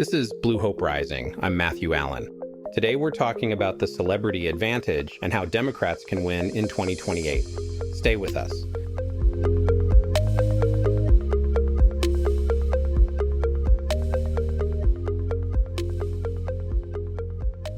This is Blue Hope Rising. I'm Matthew Allen. Today we're talking about the celebrity advantage and how Democrats can win in 2028. Stay with us.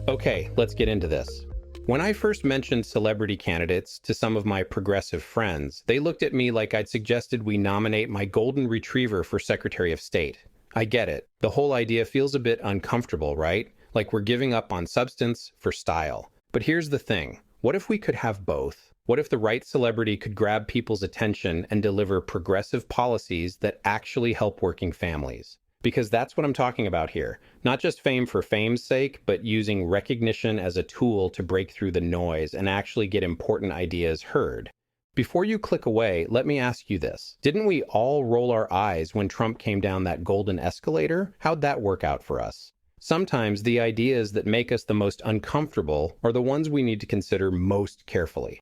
Okay, let's get into this. When I first mentioned celebrity candidates to some of my progressive friends, they looked at me like I'd suggested we nominate my golden retriever for Secretary of State. I get it. The whole idea feels a bit uncomfortable, right? Like we're giving up on substance for style. But here's the thing. What if we could have both? What if the right celebrity could grab people's attention and deliver progressive policies that actually help working families? Because that's what I'm talking about here. Not just fame for fame's sake, but using recognition as a tool to break through the noise and actually get important ideas heard. Before you click away, let me ask you this. Didn't we all roll our eyes when Trump came down that golden escalator? How'd that work out for us? Sometimes the ideas that make us the most uncomfortable are the ones we need to consider most carefully.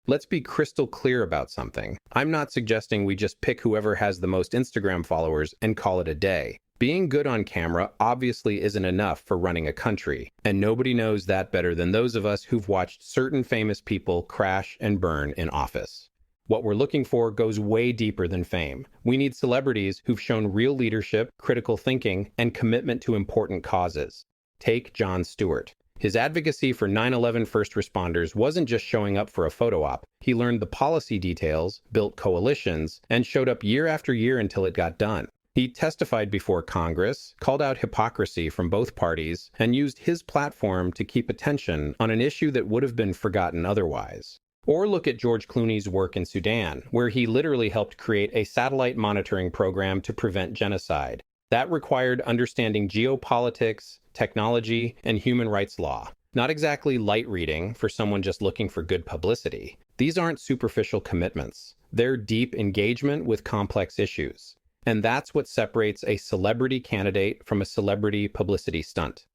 Let's be crystal clear about something. I'm not suggesting we just pick whoever has the most Instagram followers and call it a day. Being good on camera obviously isn't enough for running a country, and nobody knows that better than those of us who've watched certain famous people crash and burn in office. What we're looking for goes way deeper than fame. We need celebrities who've shown real leadership, critical thinking, and commitment to important causes. Take Jon Stewart. His advocacy for 9/11 first responders wasn't just showing up for a photo op. He learned the policy details, built coalitions, and showed up year after year until it got done. He testified before Congress, called out hypocrisy from both parties, and used his platform to keep attention on an issue that would have been forgotten otherwise. Or look at George Clooney's work in Sudan, where he literally helped create a satellite monitoring program to prevent genocide. That required understanding geopolitics, technology, and human rights law. Not exactly light reading for someone just looking for good publicity. These aren't superficial commitments. They're deep engagement with complex issues. And that's what separates a celebrity candidate from a celebrity publicity stunt.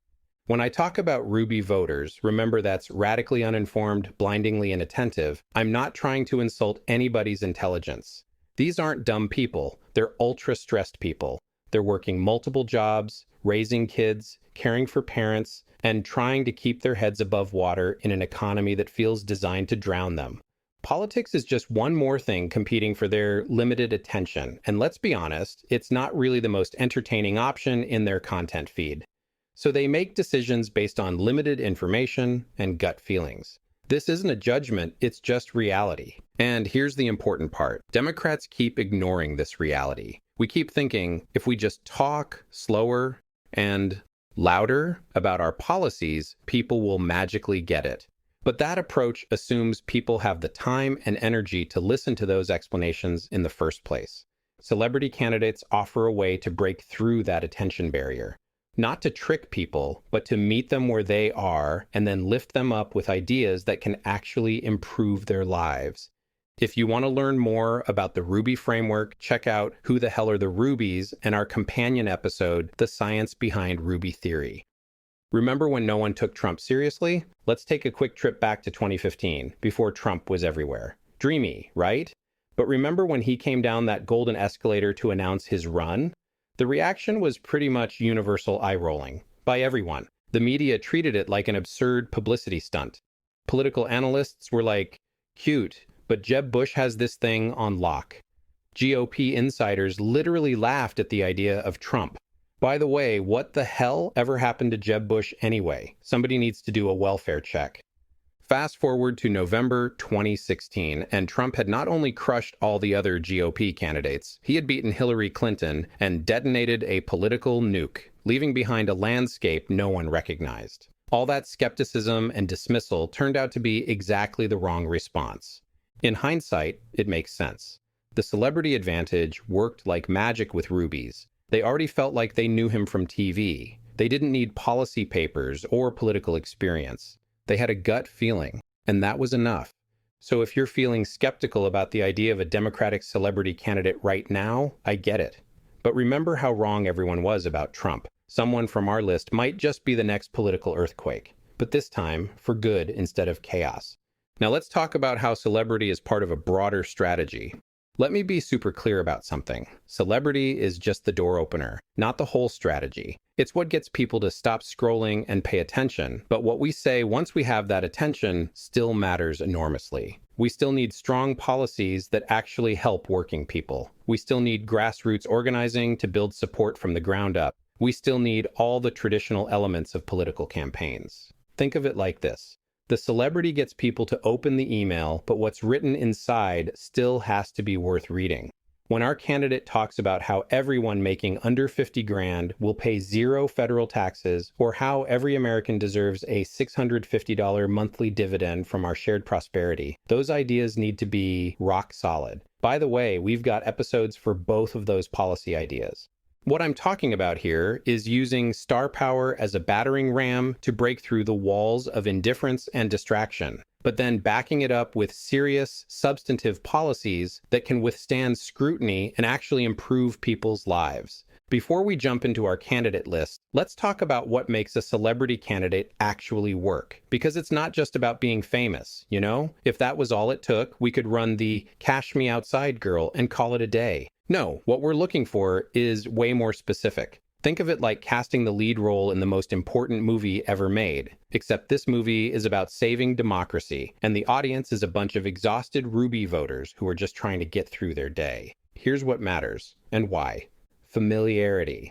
When I talk about Ruby voters, remember that's radically uninformed, blindingly inattentive. I'm not trying to insult anybody's intelligence. These aren't dumb people. They're ultra-stressed people. They're working multiple jobs, raising kids, caring for parents, and trying to keep their heads above water in an economy that feels designed to drown them. Politics is just one more thing competing for their limited attention, and let's be honest, it's not really the most entertaining option in their content feed. So they make decisions based on limited information and gut feelings. This isn't a judgment, it's just reality. And here's the important part. Democrats keep ignoring this reality. We keep thinking if we just talk slower and louder about our policies, people will magically get it. But that approach assumes people have the time and energy to listen to those explanations in the first place. Celebrity candidates offer a way to break through that attention barrier. Not to trick people, but to meet them where they are and then lift them up with ideas that can actually improve their lives. If you want to learn more about the Ruby framework, check out Who the Hell Are the Rubies and our companion episode, The Science Behind Ruby Theory. Remember when no one took Trump seriously? Let's take a quick trip back to 2015, before Trump was everywhere. Dreamy, right? But remember when he came down that golden escalator to announce his run? The reaction was pretty much universal eye-rolling, by everyone. The media treated it like an absurd publicity stunt. Political analysts were like, cute, but Jeb Bush has this thing on lock. GOP insiders literally laughed at the idea of Trump. By the way, what the hell ever happened to Jeb Bush anyway? Somebody needs to do a welfare check. Fast forward to November 2016, and Trump had not only crushed all the other GOP candidates, he had beaten Hillary Clinton and detonated a political nuke, leaving behind a landscape no one recognized. All that skepticism and dismissal turned out to be exactly the wrong response. In hindsight, it makes sense. The celebrity advantage worked like magic with Rubies. They already felt like they knew him from TV. They didn't need policy papers or political experience. They had a gut feeling, and that was enough. So if you're feeling skeptical about the idea of a Democratic celebrity candidate right now, I get it. But remember how wrong everyone was about Trump. Someone from our list might just be the next political earthquake, but this time for good instead of chaos. Now let's talk about how celebrity is part of a broader strategy. Let me be super clear about something. Celebrity is just the door opener, not the whole strategy. It's what gets people to stop scrolling and pay attention, but what we say once we have that attention still matters enormously. We still need strong policies that actually help working people. We still need grassroots organizing to build support from the ground up. We still need all the traditional elements of political campaigns. Think of it like this. The celebrity gets people to open the email, but what's written inside still has to be worth reading. When our candidate talks about how everyone making under 50 grand will pay zero federal taxes, or how every American deserves a $650 monthly dividend from our shared prosperity, those ideas need to be rock solid. By the way, we've got episodes for both of those policy ideas. What I'm talking about here is using star power as a battering ram to break through the walls of indifference and distraction, but then backing it up with serious, substantive policies that can withstand scrutiny and actually improve people's lives. Before we jump into our candidate list, let's talk about what makes a celebrity candidate actually work. Because it's not just about being famous, you know? If that was all it took, we could run the Cash Me Outside girl and call it a day. No, what we're looking for is way more specific. Think of it like casting the lead role in the most important movie ever made, except this movie is about saving democracy, and the audience is a bunch of exhausted Ruby voters who are just trying to get through their day. Here's what matters, and why. Familiarity.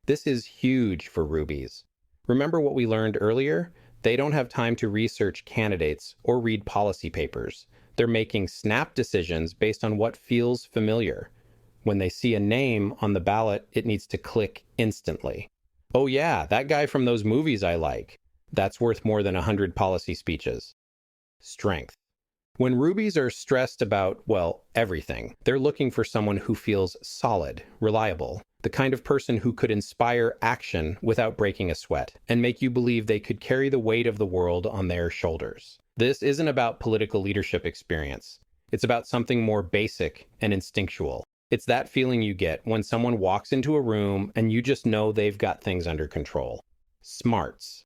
This is huge for Rubies. Remember what we learned earlier? They don't have time to research candidates or read policy papers. They're making snap decisions based on what feels familiar. When they see a name on the ballot, it needs to click instantly. Oh yeah, that guy from those movies I like. That's worth more than 100 policy speeches. Strength. When Rubies are stressed about, well, everything, they're looking for someone who feels solid, reliable, the kind of person who could inspire action without breaking a sweat, and make you believe they could carry the weight of the world on their shoulders. This isn't about political leadership experience. It's about something more basic and instinctual. It's that feeling you get when someone walks into a room and you just know they've got things under control. Smarts.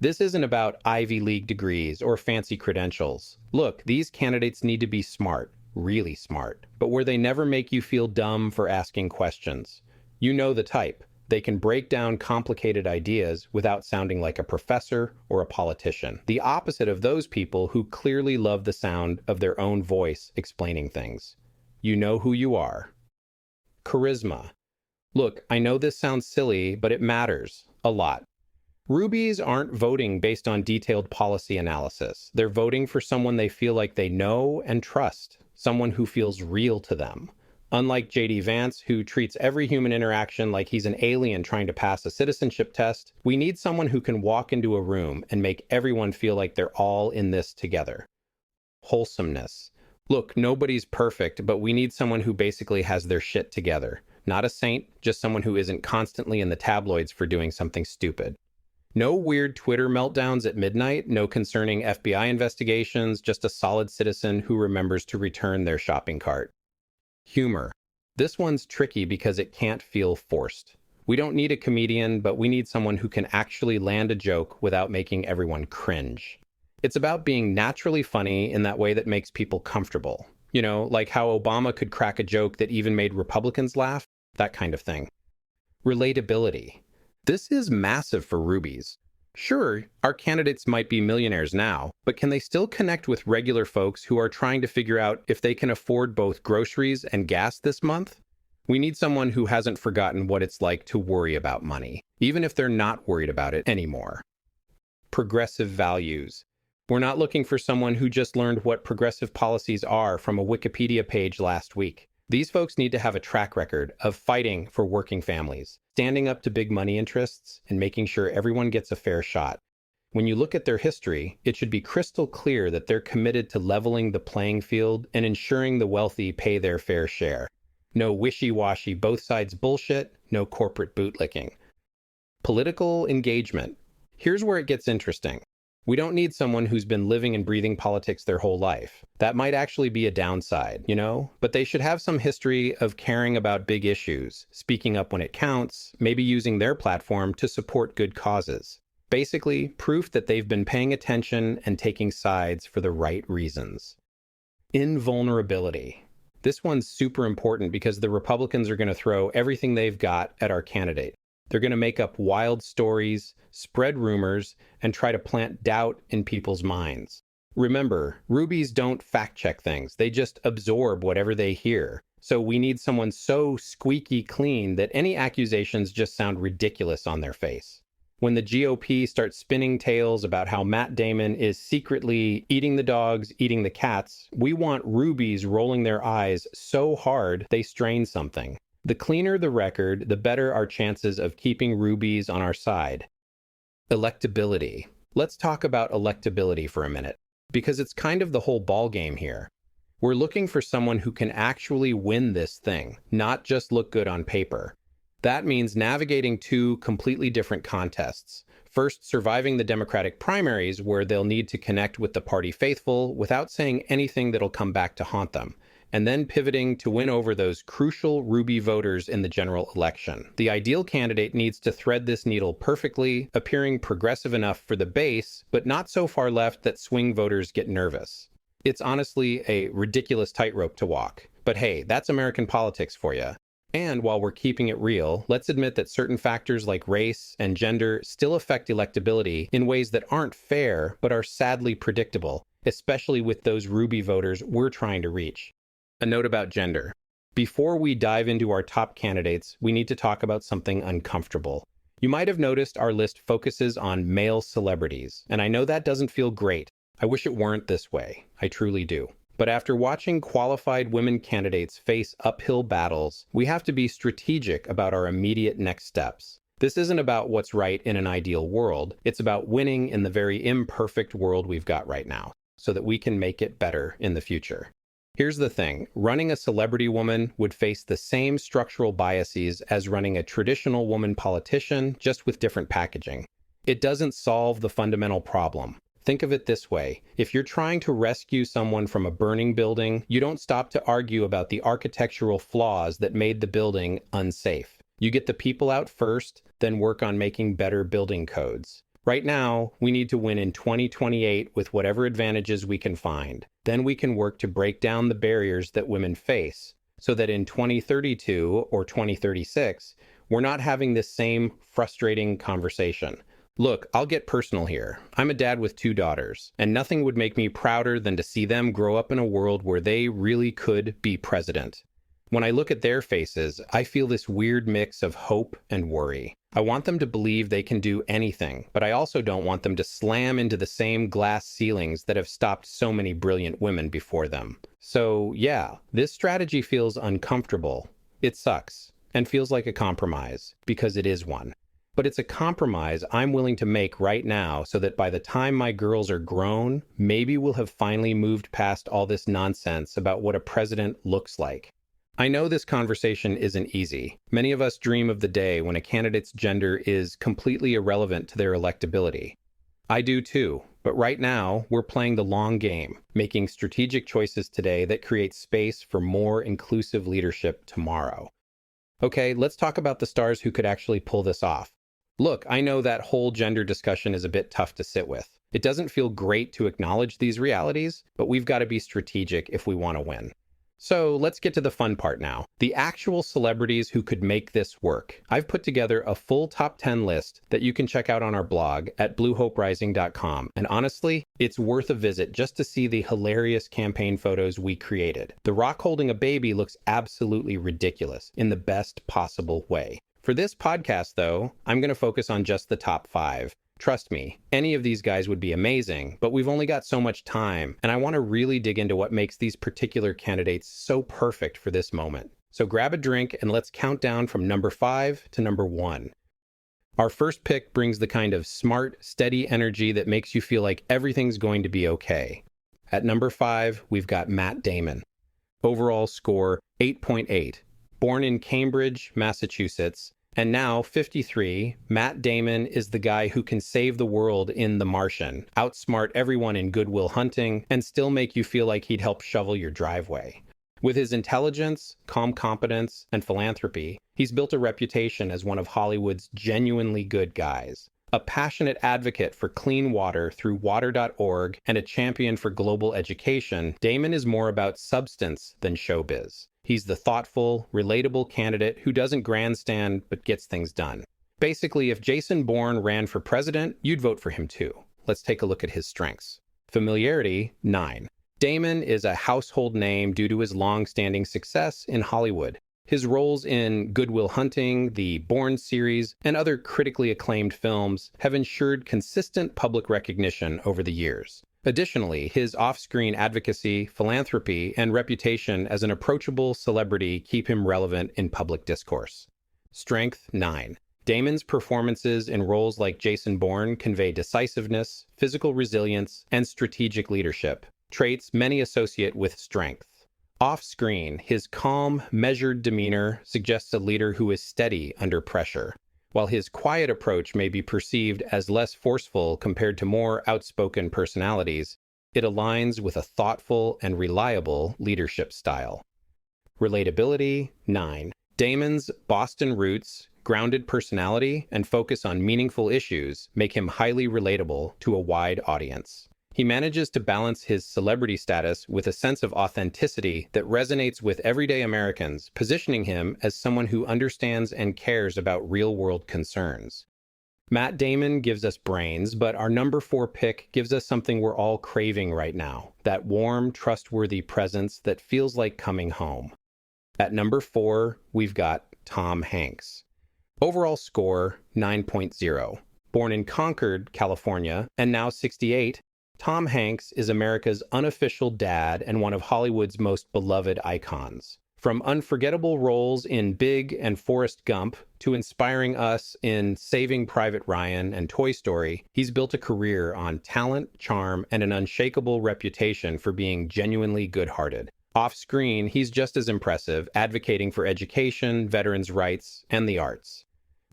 This isn't about Ivy League degrees or fancy credentials. Look, these candidates need to be smart, really smart, but where they never make you feel dumb for asking questions. You know the type. They can break down complicated ideas without sounding like a professor or a politician. The opposite of those people who clearly love the sound of their own voice explaining things. You know who you are. Charisma. Look, I know this sounds silly, but it matters a lot. Rubies aren't voting based on detailed policy analysis. They're voting for someone they feel like they know and trust, someone who feels real to them. Unlike J.D. Vance, who treats every human interaction like he's an alien trying to pass a citizenship test, we need someone who can walk into a room and make everyone feel like they're all in this together. Wholesomeness. Look, nobody's perfect, but we need someone who basically has their shit together. Not a saint, just someone who isn't constantly in the tabloids for doing something stupid. No weird Twitter meltdowns at midnight, no concerning FBI investigations, just a solid citizen who remembers to return their shopping cart. Humor. This one's tricky because it can't feel forced. We don't need a comedian, but we need someone who can actually land a joke without making everyone cringe. It's about being naturally funny in that way that makes people comfortable. You know, like how Obama could crack a joke that even made Republicans laugh, that kind of thing. Relatability. This is massive for Rubies. Sure, our candidates might be millionaires now, but can they still connect with regular folks who are trying to figure out if they can afford both groceries and gas this month? We need someone who hasn't forgotten what it's like to worry about money, even if they're not worried about it anymore. Progressive values. We're not looking for someone who just learned what progressive policies are from a Wikipedia page last week. These folks need to have a track record of fighting for working families, standing up to big money interests, and making sure everyone gets a fair shot. When you look at their history, it should be crystal clear that they're committed to leveling the playing field and ensuring the wealthy pay their fair share. No wishy-washy both sides bullshit, no corporate bootlicking. Political engagement. Here's where it gets interesting. We don't need someone who's been living and breathing politics their whole life. That might actually be a downside, you know? But they should have some history of caring about big issues, speaking up when it counts, maybe using their platform to support good causes. Basically, proof that they've been paying attention and taking sides for the right reasons. Invulnerability. This one's super important because the Republicans are going to throw everything they've got at our candidate. They're going to make up wild stories, spread rumors, and try to plant doubt in people's minds. Remember, rubies don't fact-check things. They just absorb whatever they hear. So we need someone so squeaky clean that any accusations just sound ridiculous on their face. When the GOP starts spinning tales about how Matt Damon is secretly eating the dogs, eating the cats, we want rubies rolling their eyes so hard they strain something. The cleaner the record, the better our chances of keeping rubies on our side. Electability. Let's talk about electability for a minute, because it's kind of the whole ballgame here. We're looking for someone who can actually win this thing, not just look good on paper. That means navigating two completely different contests. First, surviving the Democratic primaries, where they'll need to connect with the party faithful without saying anything that'll come back to haunt them. And then pivoting to win over those crucial Ruby voters in the general election. The ideal candidate needs to thread this needle perfectly, appearing progressive enough for the base, but not so far left that swing voters get nervous. It's honestly a ridiculous tightrope to walk. But hey, that's American politics for you. And while we're keeping it real, let's admit that certain factors like race and gender still affect electability in ways that aren't fair, but are sadly predictable, especially with those Ruby voters we're trying to reach. A note about gender. Before we dive into our top candidates, we need to talk about something uncomfortable. You might have noticed our list focuses on male celebrities, and I know that doesn't feel great. I wish it weren't this way. I truly do. But after watching qualified women candidates face uphill battles, we have to be strategic about our immediate next steps. This isn't about what's right in an ideal world. It's about winning in the very imperfect world we've got right now, so that we can make it better in the future. Here's the thing. Running a celebrity woman would face the same structural biases as running a traditional woman politician, just with different packaging. It doesn't solve the fundamental problem. Think of it this way. If you're trying to rescue someone from a burning building, you don't stop to argue about the architectural flaws that made the building unsafe. You get the people out first, then work on making better building codes. Right now, we need to win in 2028 with whatever advantages we can find. Then we can work to break down the barriers that women face, so that in 2032 or 2036, we're not having this same frustrating conversation. Look, I'll get personal here. I'm a dad with 2 daughters, and nothing would make me prouder than to see them grow up in a world where they really could be president. When I look at their faces, I feel this weird mix of hope and worry. I want them to believe they can do anything, but I also don't want them to slam into the same glass ceilings that have stopped so many brilliant women before them. So, yeah, this strategy feels uncomfortable. It sucks, and feels like a compromise, because it is one. But it's a compromise I'm willing to make right now so that by the time my girls are grown, maybe we'll have finally moved past all this nonsense about what a president looks like. I know this conversation isn't easy. Many of us dream of the day when a candidate's gender is completely irrelevant to their electability. I do too, but right now we're playing the long game, making strategic choices today that create space for more inclusive leadership tomorrow. Okay, let's talk about the stars who could actually pull this off. Look, I know that whole gender discussion is a bit tough to sit with. It doesn't feel great to acknowledge these realities, but we've got to be strategic if we want to win. So let's get to the fun part now. The actual celebrities who could make this work. I've put together a full top 10 list that you can check out on our blog at bluehoperising.com. And honestly, it's worth a visit just to see the hilarious campaign photos we created. The Rock holding a baby looks absolutely ridiculous in the best possible way. For this podcast, though, I'm going to focus on just the top 5. Trust me, any of these guys would be amazing, but we've only got so much time, and I want to really dig into what makes these particular candidates so perfect for this moment. So grab a drink and let's count down from number 5 to number 1. Our first pick brings the kind of smart, steady energy that makes you feel like everything's going to be okay. At number 5, we've got Matt Damon. Overall score 8.8. Born in Cambridge, Massachusetts, and now 53, Matt Damon is the guy who can save the world in The Martian, outsmart everyone in Good Will Hunting, and still make you feel like he'd help shovel your driveway. With his intelligence, calm competence, and philanthropy, he's built a reputation as one of Hollywood's genuinely good guys. A passionate advocate for clean water through water.org and a champion for global education, Damon is more about substance than showbiz. He's the thoughtful, relatable candidate who doesn't grandstand but gets things done. Basically, if Jason Bourne ran for president, you'd vote for him too. Let's take a look at his strengths. Familiarity, 9. Damon is a household name due to his long-standing success in Hollywood. His roles in Good Will Hunting, the Bourne series, and other critically acclaimed films have ensured consistent public recognition over the years. Additionally, his off-screen advocacy, philanthropy, and reputation as an approachable celebrity keep him relevant in public discourse. Strength, 9. Damon's performances in roles like Jason Bourne convey decisiveness, physical resilience, and strategic leadership, traits many associate with strength. Off-screen, his calm, measured demeanor suggests a leader who is steady under pressure, while his quiet approach may be perceived as less forceful compared to more outspoken personalities. It aligns with a thoughtful and reliable leadership style. Relatability, 9. Damon's Boston roots, grounded personality, and focus on meaningful issues make him highly relatable to a wide audience. He manages to balance his celebrity status with a sense of authenticity that resonates with everyday Americans, positioning him as someone who understands and cares about real-world concerns. Matt Damon gives us brains, but our number 4 pick gives us something we're all craving right now, that warm, trustworthy presence that feels like coming home. At number 4, we've got Tom Hanks. Overall score, 9.0. Born in Concord, California, and now 68, Tom Hanks is America's unofficial dad and one of Hollywood's most beloved icons. From unforgettable roles in Big and Forrest Gump to inspiring us in Saving Private Ryan and Toy Story, he's built a career on talent, charm, and an unshakable reputation for being genuinely good-hearted. Off-screen, he's just as impressive, advocating for education, veterans' rights, and the arts.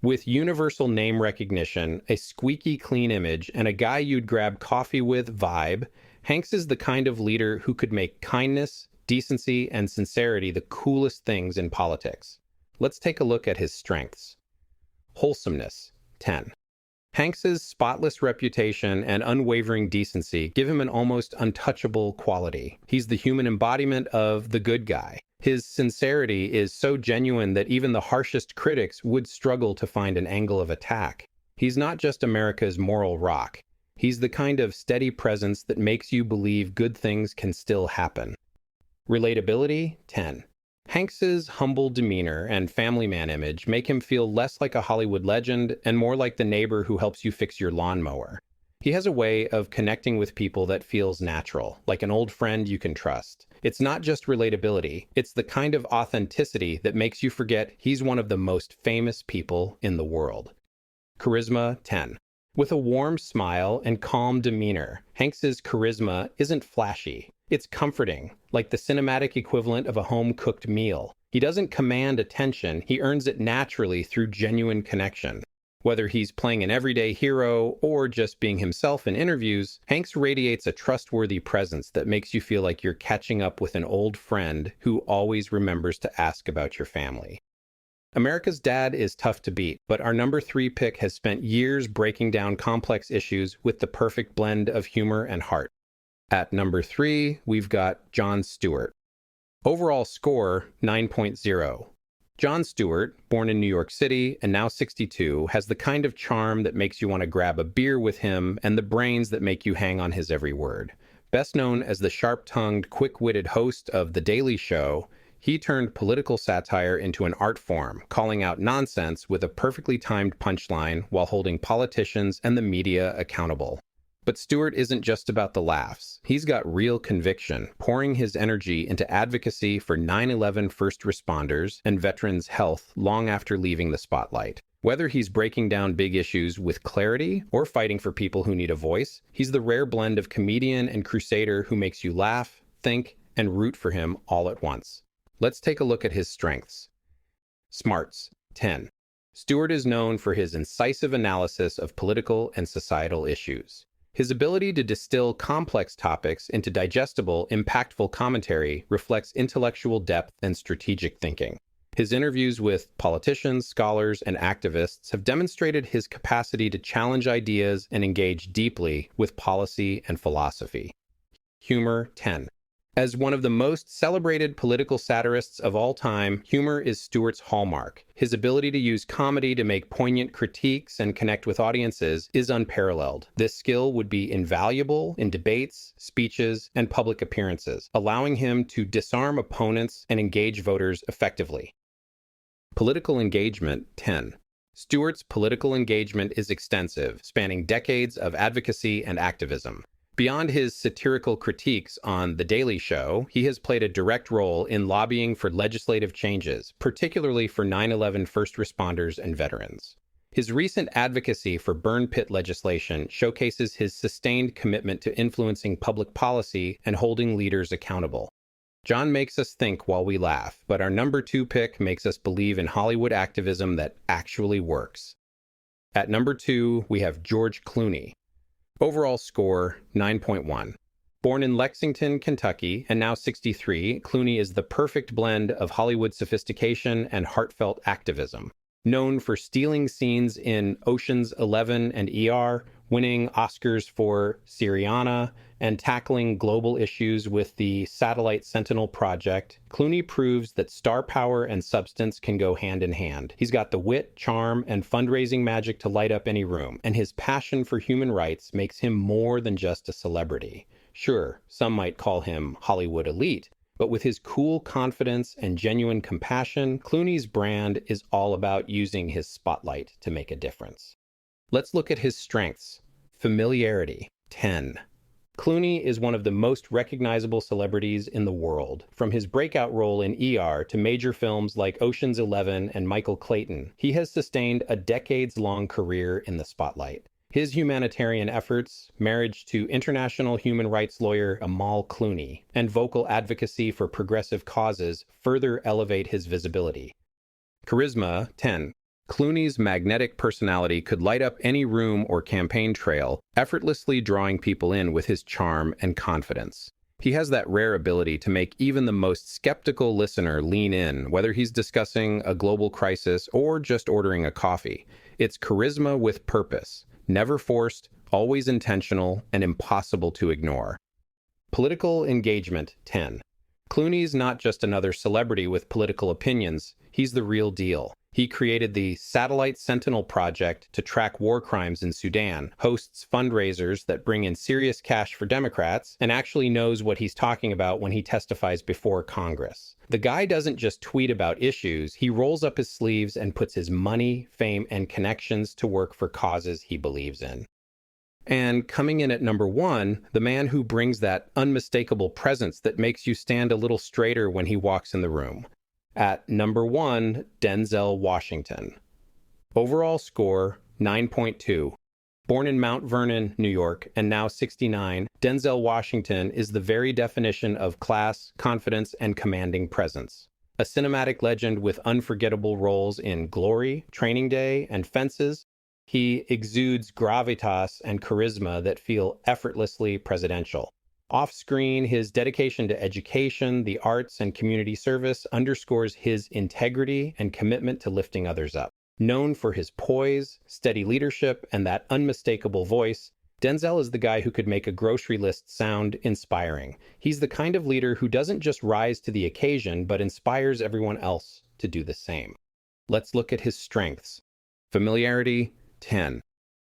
With universal name recognition, a squeaky clean image, and a guy you'd grab coffee with vibe, Hanks is the kind of leader who could make kindness, decency, and sincerity the coolest things in politics. Let's take a look at his strengths. Wholesomeness, 10. Hanks's spotless reputation and unwavering decency give him an almost untouchable quality. He's the human embodiment of the good guy. His sincerity is so genuine that even the harshest critics would struggle to find an angle of attack. He's not just America's moral rock. He's the kind of steady presence that makes you believe good things can still happen. Relatability, 10. Hanks's humble demeanor and family man image make him feel less like a Hollywood legend and more like the neighbor who helps you fix your lawnmower. He has a way of connecting with people that feels natural, like an old friend you can trust. It's not just relatability, it's the kind of authenticity that makes you forget he's one of the most famous people in the world. Charisma, 10. With a warm smile and calm demeanor, Hanks's charisma isn't flashy. It's comforting, like the cinematic equivalent of a home-cooked meal. He doesn't command attention, he earns it naturally through genuine connection. Whether he's playing an everyday hero or just being himself in interviews, Hanks radiates a trustworthy presence that makes you feel like you're catching up with an old friend who always remembers to ask about your family. America's dad is tough to beat, but our number 3 pick has spent years breaking down complex issues with the perfect blend of humor and heart. At number 3, we've got Jon Stewart. Overall score, 9.0. Jon Stewart, born in New York City and now 62, has the kind of charm that makes you want to grab a beer with him and the brains that make you hang on his every word. Best known as the sharp-tongued, quick-witted host of The Daily Show, he turned political satire into an art form, calling out nonsense with a perfectly timed punchline while holding politicians and the media accountable. But Stewart isn't just about the laughs. He's got real conviction, pouring his energy into advocacy for 9/11 first responders and veterans' health long after leaving the spotlight. Whether he's breaking down big issues with clarity or fighting for people who need a voice, he's the rare blend of comedian and crusader who makes you laugh, think, and root for him all at once. Let's take a look at his strengths. Smarts, 10. Stewart is known for his incisive analysis of political and societal issues. His ability to distill complex topics into digestible, impactful commentary reflects intellectual depth and strategic thinking. His interviews with politicians, scholars, and activists have demonstrated his capacity to challenge ideas and engage deeply with policy and philosophy. Humor 10. As one of the most celebrated political satirists of all time, humor is Stewart's hallmark. His ability to use comedy to make poignant critiques and connect with audiences is unparalleled. This skill would be invaluable in debates, speeches, and public appearances, allowing him to disarm opponents and engage voters effectively. Political engagement 10. Stewart's political engagement is extensive, spanning decades of advocacy and activism. Beyond his satirical critiques on The Daily Show, he has played a direct role in lobbying for legislative changes, particularly for 9/11 first responders and veterans. His recent advocacy for burn pit legislation showcases his sustained commitment to influencing public policy and holding leaders accountable. John makes us think while we laugh, but our number 2 pick makes us believe in Hollywood activism that actually works. At number 2, we have George Clooney. Overall score, 9.1. Born in Lexington, Kentucky, and now 63, Clooney is the perfect blend of Hollywood sophistication and heartfelt activism. Known for stealing scenes in Ocean's 11 and ER, winning Oscars for Syriana, and tackling global issues with the Satellite Sentinel project, Clooney proves that star power and substance can go hand in hand. He's got the wit, charm, and fundraising magic to light up any room, and his passion for human rights makes him more than just a celebrity. Sure, some might call him Hollywood elite, but with his cool confidence and genuine compassion, Clooney's brand is all about using his spotlight to make a difference. Let's look at his strengths. Familiarity, 10. Clooney is one of the most recognizable celebrities in the world. From his breakout role in ER to major films like Ocean's 11 and Michael Clayton, he has sustained a decades-long career in the spotlight. His humanitarian efforts, marriage to international human rights lawyer Amal Clooney, and vocal advocacy for progressive causes further elevate his visibility. Charisma, 10. Clooney's magnetic personality could light up any room or campaign trail, effortlessly drawing people in with his charm and confidence. He has that rare ability to make even the most skeptical listener lean in, whether he's discussing a global crisis or just ordering a coffee. It's charisma with purpose, never forced, always intentional, and impossible to ignore. Political engagement, 10. Clooney's not just another celebrity with political opinions, he's the real deal. He created the Satellite Sentinel project to track war crimes in Sudan, hosts fundraisers that bring in serious cash for Democrats, and actually knows what he's talking about when he testifies before Congress. The guy doesn't just tweet about issues, he rolls up his sleeves and puts his money, fame, and connections to work for causes he believes in. And coming in at number 1, the man who brings that unmistakable presence that makes you stand a little straighter when he walks in the room. At number 1, Denzel Washington. Overall score, 9.2. Born in Mount Vernon, New York, and now 69, Denzel Washington is the very definition of class, confidence, and commanding presence. A cinematic legend with unforgettable roles in Glory, Training Day, and Fences, he exudes gravitas and charisma that feel effortlessly presidential. Off-screen, his dedication to education, the arts, and community service underscores his integrity and commitment to lifting others up. Known for his poise, steady leadership, and that unmistakable voice, Denzel is the guy who could make a grocery list sound inspiring. He's the kind of leader who doesn't just rise to the occasion, but inspires everyone else to do the same. Let's look at his strengths. Familiarity, 10.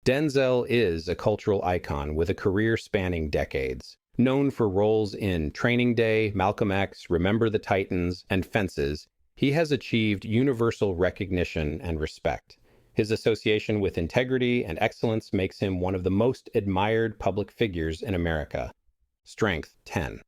Denzel is a cultural icon with a career spanning decades. Known for roles in Training Day, Malcolm X, Remember the Titans, and Fences, he has achieved universal recognition and respect. His association with integrity and excellence makes him one of the most admired public figures in America. Strength, 10.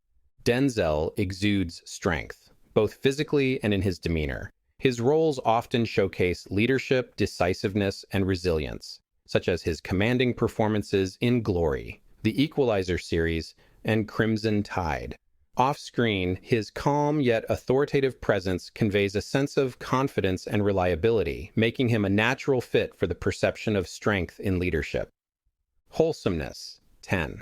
Denzel exudes strength, both physically and in his demeanor. His roles often showcase leadership, decisiveness, and resilience, such as his commanding performances in Glory, The Equalizer series, and Crimson Tide. Off-screen, his calm yet authoritative presence conveys a sense of confidence and reliability, making him a natural fit for the perception of strength in leadership. Wholesomeness, 10.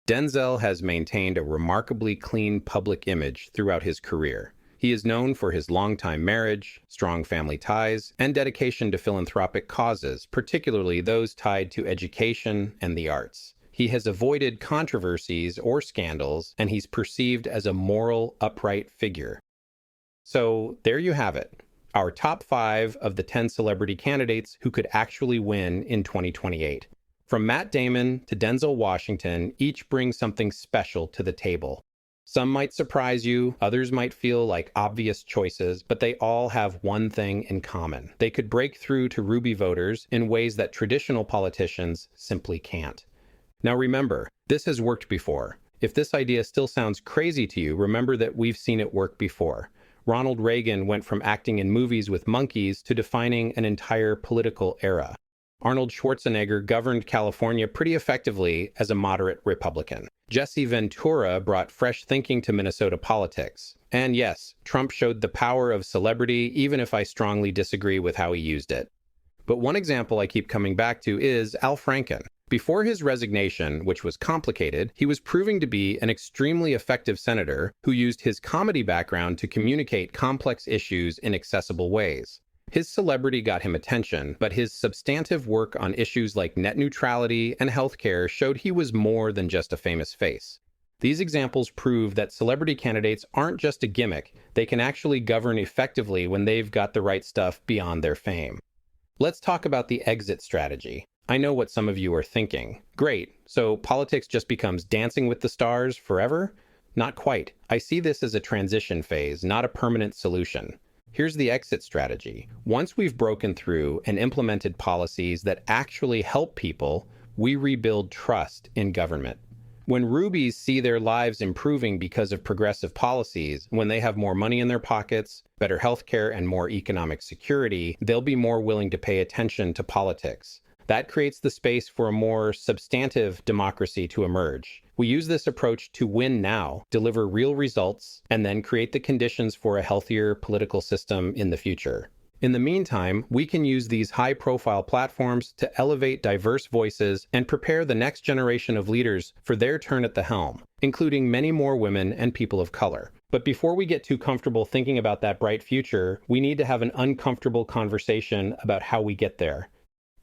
Denzel has maintained a remarkably clean public image throughout his career. He is known for his longtime marriage, strong family ties, and dedication to philanthropic causes, particularly those tied to education and the arts. He has avoided controversies or scandals, and he's perceived as a moral, upright figure. So there you have it. Our top 5 of the 10 celebrity candidates who could actually win in 2028. From Matt Damon to Denzel Washington, each brings something special to the table. Some might surprise you, others might feel like obvious choices, but they all have one thing in common. They could break through to Ruby voters in ways that traditional politicians simply can't. Now remember, this has worked before. If this idea still sounds crazy to you, remember that we've seen it work before. Ronald Reagan went from acting in movies with monkeys to defining an entire political era. Arnold Schwarzenegger governed California pretty effectively as a moderate Republican. Jesse Ventura brought fresh thinking to Minnesota politics. And yes, Trump showed the power of celebrity, even if I strongly disagree with how he used it. But one example I keep coming back to is Al Franken. Before his resignation, which was complicated, he was proving to be an extremely effective senator who used his comedy background to communicate complex issues in accessible ways. His celebrity got him attention, but his substantive work on issues like net neutrality and healthcare showed he was more than just a famous face. These examples prove that celebrity candidates aren't just a gimmick, they can actually govern effectively when they've got the right stuff beyond their fame. Let's talk about the exit strategy. I know what some of you are thinking. Great, so politics just becomes Dancing with the Stars forever? Not quite. I see this as a transition phase, not a permanent solution. Here's the exit strategy. Once we've broken through and implemented policies that actually help people, we rebuild trust in government. When Rubies see their lives improving because of progressive policies, when they have more money in their pockets, better healthcare, and more economic security, they'll be more willing to pay attention to politics. That creates the space for a more substantive democracy to emerge. We use this approach to win now, deliver real results, and then create the conditions for a healthier political system in the future. In the meantime, we can use these high-profile platforms to elevate diverse voices and prepare the next generation of leaders for their turn at the helm, including many more women and people of color. But before we get too comfortable thinking about that bright future, we need to have an uncomfortable conversation about how we get there.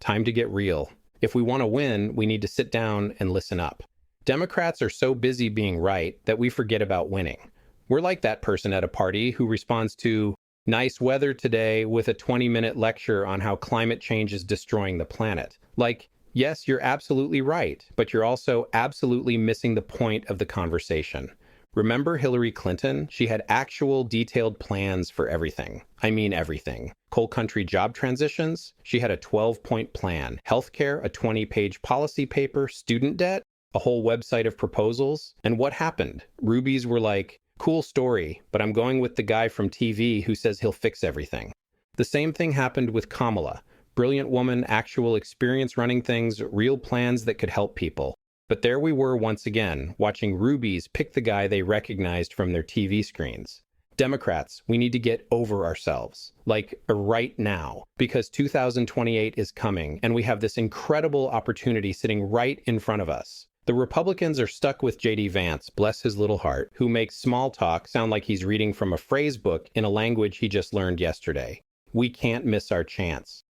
Time to get real. If we want to win, we need to sit down and listen up. Democrats are so busy being right that we forget about winning. We're like that person at a party who responds to nice weather today with a 20-minute lecture on how climate change is destroying the planet. Like, yes, you're absolutely right, but you're also absolutely missing the point of the conversation. Remember Hillary Clinton? She had actual detailed plans for everything. I mean everything. Coal country job transitions? She had a 12-point plan. Healthcare, a 20-page policy paper. Student debt? A whole website of proposals. And what happened? Rubies were like, cool story, but I'm going with the guy from TV who says he'll fix everything. The same thing happened with Kamala. Brilliant woman, actual experience running things, real plans that could help people. But there we were once again, watching Rubies pick the guy they recognized from their TV screens. Democrats, we need to get over ourselves, like right now, because 2028 is coming, and we have this incredible opportunity sitting right in front of us. The Republicans are stuck with J.D. Vance, bless his little heart, who makes small talk sound like he's reading from a phrase book in a language he just learned yesterday. We can't miss our chance.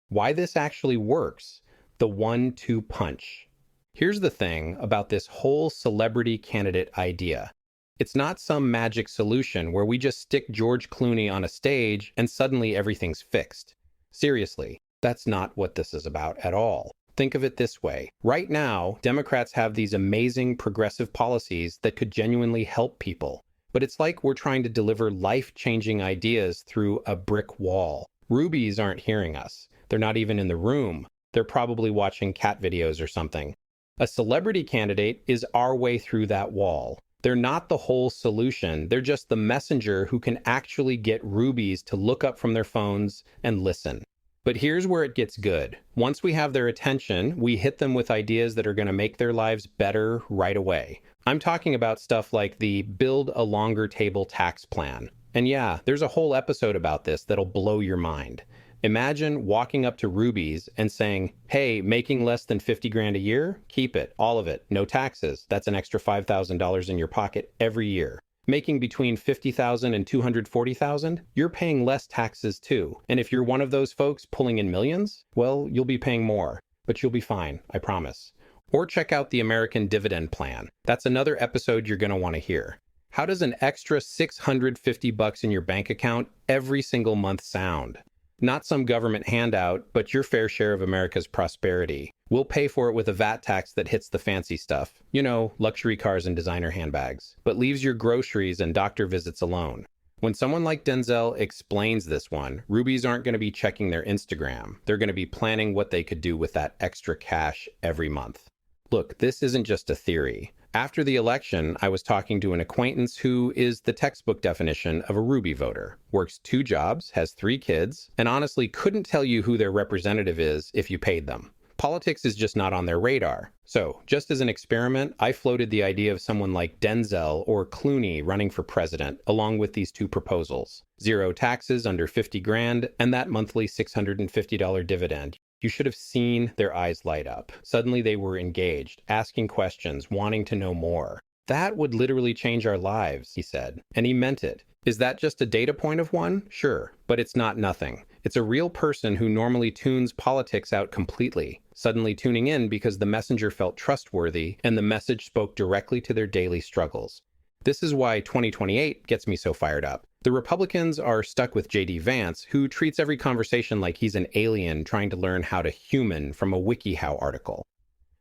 Why this actually works? The 1-2 punch. Here's the thing about this whole celebrity candidate idea. It's not some magic solution where we just stick George Clooney on a stage and suddenly everything's fixed. Seriously, that's not what this is about at all. Think of it this way. Right now, Democrats have these amazing progressive policies that could genuinely help people. But it's like we're trying to deliver life-changing ideas through a brick wall. Rubies aren't hearing us. They're not even in the room. They're probably watching cat videos or something. A celebrity candidate is our way through that wall. They're not the whole solution. They're just the messenger who can actually get Rubies to look up from their phones and listen. But here's where it gets good. Once we have their attention, we hit them with ideas that are going to make their lives better right away. I'm talking about stuff like the Build a Longer Table tax plan. And yeah, there's a whole episode about this that'll blow your mind. Imagine walking up to Rubies and saying, hey, making less than 50 grand a year? Keep it, all of it, no taxes. That's an extra $5,000 in your pocket every year. Making between $50,000 and $240,000, you're paying less taxes too. And if you're one of those folks pulling in millions, well, you'll be paying more, but you'll be fine, I promise. Or check out the American Dividend Plan. That's another episode you're going to want to hear. How does an extra $650 in your bank account every single month sound? Not some government handout, but your fair share of America's prosperity. We'll pay for it with a VAT tax that hits the fancy stuff. You know, luxury cars and designer handbags, but leaves your groceries and doctor visits alone. When someone like Denzel explains this one, rubies aren't going to be checking their Instagram. They're going to be planning what they could do with that extra cash every month. Look, this isn't just a theory. After the election, I was talking to an acquaintance who is the textbook definition of a Ruby voter, works 2 jobs, has 3 kids, and honestly couldn't tell you who their representative is if you paid them. Politics is just not on their radar. So, just as an experiment, I floated the idea of someone like Denzel or Clooney running for president, along with these 2 proposals. 0 taxes under 50 grand, and that monthly $650 dividend. You should have seen their eyes light up. Suddenly they were engaged, asking questions, wanting to know more. That would literally change our lives, he said. And he meant it. Is that just a data point of one? Sure, but it's not nothing. It's a real person who normally tunes politics out completely, suddenly tuning in because the messenger felt trustworthy and the message spoke directly to their daily struggles. This is why 2028 gets me so fired up. The Republicans are stuck with J.D. Vance, who treats every conversation like he's an alien trying to learn how to human from a WikiHow article.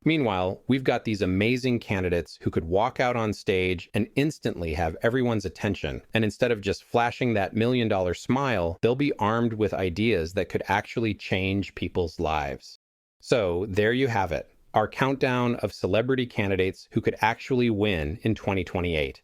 Meanwhile, we've got these amazing candidates who could walk out on stage and instantly have everyone's attention, and instead of just flashing that $1 million smile, they'll be armed with ideas that could actually change people's lives. So, there you have it, our countdown of celebrity candidates who could actually win in 2028.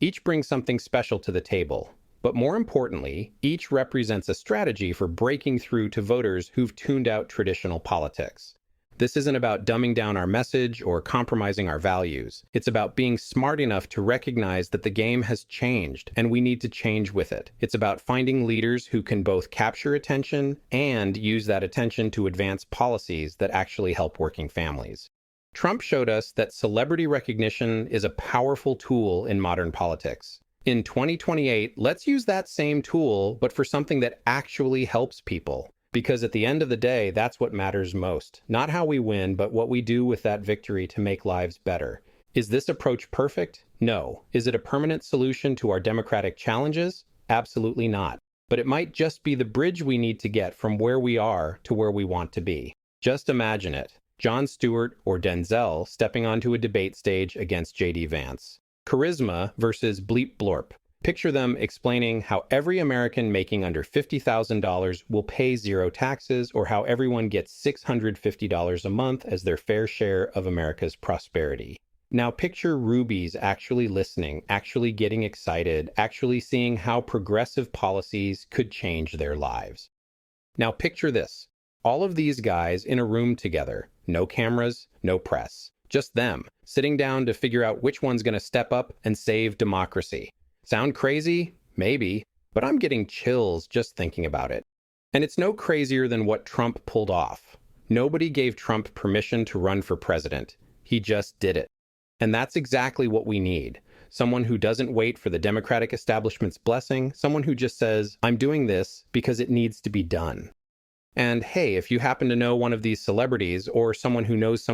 Each brings something special to the table. But more importantly, each represents a strategy for breaking through to voters who've tuned out traditional politics. This isn't about dumbing down our message or compromising our values. It's about being smart enough to recognize that the game has changed and we need to change with it. It's about finding leaders who can both capture attention and use that attention to advance policies that actually help working families. Trump showed us that celebrity recognition is a powerful tool in modern politics. In 2028, let's use that same tool, but for something that actually helps people. Because at the end of the day, that's what matters most. Not how we win, but what we do with that victory to make lives better. Is this approach perfect? No. Is it a permanent solution to our democratic challenges? Absolutely not. But it might just be the bridge we need to get from where we are to where we want to be. Just imagine it. Jon Stewart or Denzel stepping onto a debate stage against J.D. Vance. Charisma versus bleep blorp. Picture them explaining how every American making under $50,000 will pay 0 taxes, or how everyone gets $650 a month as their fair share of America's prosperity. Now picture rubies actually listening, actually getting excited, actually seeing how progressive policies could change their lives. Now picture this. All of these guys in a room together. No cameras, no press. Just them, sitting down to figure out which one's going to step up and save democracy. Sound crazy? Maybe, but I'm getting chills just thinking about it. And it's no crazier than what Trump pulled off. Nobody gave Trump permission to run for president. He just did it. And that's exactly what we need. Someone who doesn't wait for the Democratic establishment's blessing, someone who just says, I'm doing this because it needs to be done. And hey, if you happen to know one of these celebrities or someone who knows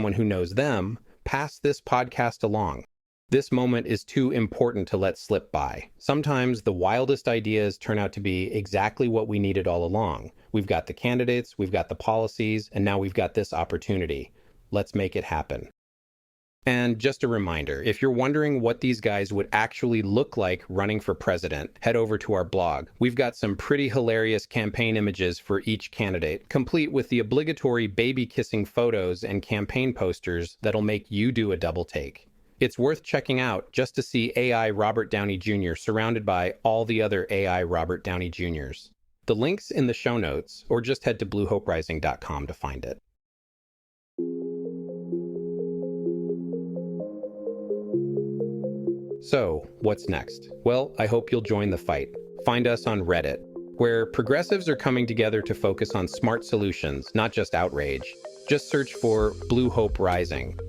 them, pass this podcast along. This moment is too important to let slip by. Sometimes the wildest ideas turn out to be exactly what we needed all along. We've got the candidates, we've got the policies, and now we've got this opportunity. Let's make it happen. And just a reminder, if you're wondering what these guys would actually look like running for president, head over to our blog. We've got some pretty hilarious campaign images for each candidate, complete with the obligatory baby-kissing photos and campaign posters that'll make you do a double take. It's worth checking out just to see AI Robert Downey Jr. surrounded by all the other AI Robert Downey Jr.'s. The link's in the show notes, or just head to bluehoperising.com to find it. So, what's next? Well, I hope you'll join the fight. Find us on Reddit, where progressives are coming together to focus on smart solutions, not just outrage. Just search for Blue Hope Rising.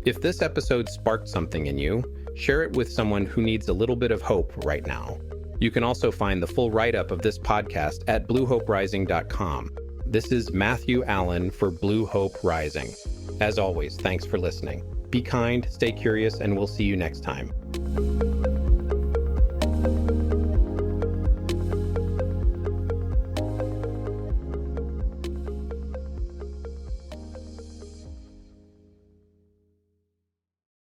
If this episode sparked something in you, Share it with someone who needs a little bit of hope right now. You can also find the full write-up of this podcast at bluehoperising.com. This is Matthew Allen for Blue Hope Rising. As always, thanks for listening. Be kind, stay curious, and we'll see you next time.